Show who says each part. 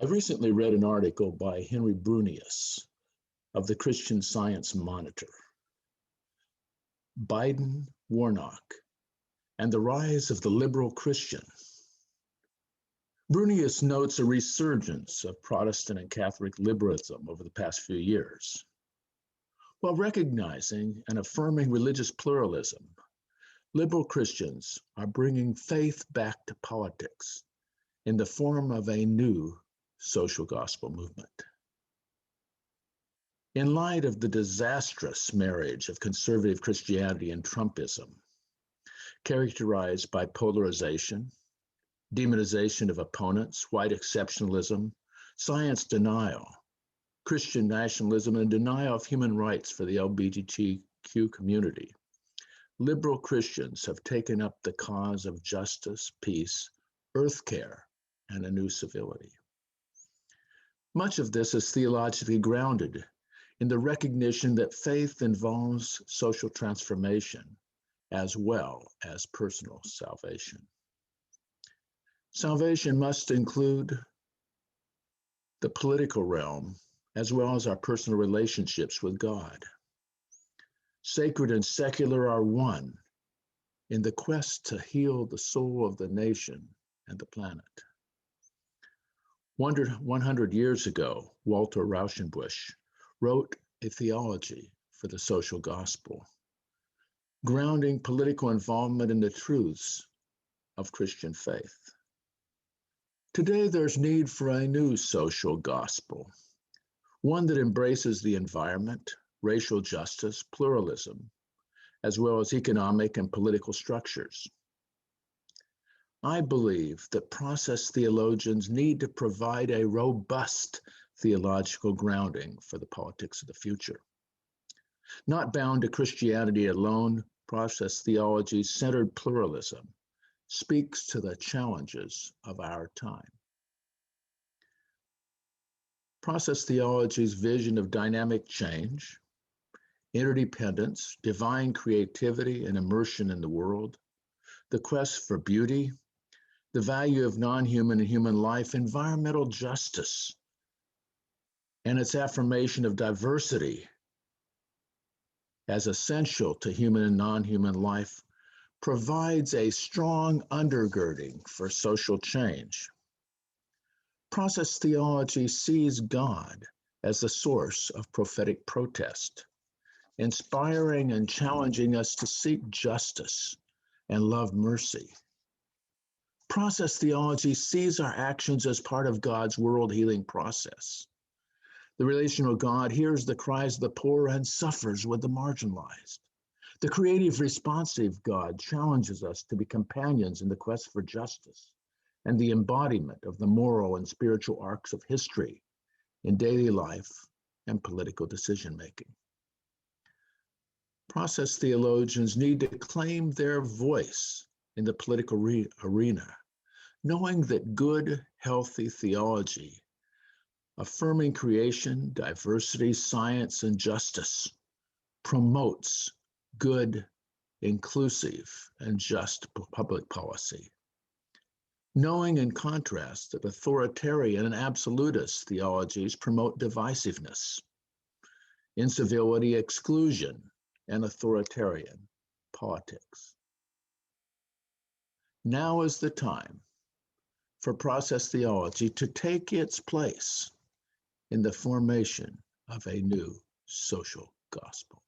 Speaker 1: I've recently read an article by Henry Brunius of the Christian Science Monitor, Biden, Warnock, and the Rise of the Liberal Christian. Brunius notes a resurgence of Protestant and Catholic liberalism over the past few years. While recognizing and affirming religious pluralism, liberal Christians are bringing faith back to politics in the form of a new social gospel movement. In light of the disastrous marriage of conservative Christianity and Trumpism, characterized by polarization, demonization of opponents, white exceptionalism, science denial, Christian nationalism, and denial of human rights for the LGBTQ community, liberal Christians have taken up the cause of justice, peace, earth care, and a new civility. Much of this is theologically grounded in the recognition that faith involves social transformation as well as personal salvation. Salvation must include the political realm as well as our personal relationships with God. Sacred and secular are one in the quest to heal the soul of the nation and the planet. 100 years ago, Walter Rauschenbusch wrote a theology for the social gospel, grounding political involvement in the truths of Christian faith. Today, there's need for a new social gospel, one that embraces the environment, racial justice, pluralism, as well as economic and political structures. I believe that process theologians need to provide a robust theological grounding for the politics of the future. Not bound to Christianity alone, process theology's centered pluralism speaks to the challenges of our time. Process theology's vision of dynamic change, interdependence, divine creativity, and immersion in the world, the quest for beauty, the value of non-human and human life, environmental justice, and its affirmation of diversity as essential to human and non-human life provides a strong undergirding for social change. Process theology sees God as the source of prophetic protest, inspiring and challenging us to seek justice and love mercy. Process theology sees our actions as part of God's world healing process. The relational God hears the cries of the poor and suffers with the marginalized. The creative, responsive God challenges us to be companions in the quest for justice and the embodiment of the moral and spiritual arcs of history in daily life and political decision-making. Process theologians need to claim their voice in the political arena, knowing that good, healthy theology, affirming creation, diversity, science, and justice, promotes good, inclusive, and just public policy. Knowing in contrast that authoritarian and absolutist theologies promote divisiveness, incivility, exclusion, and authoritarian politics. Now is the time for process theology to take its place in the formation of a new social gospel.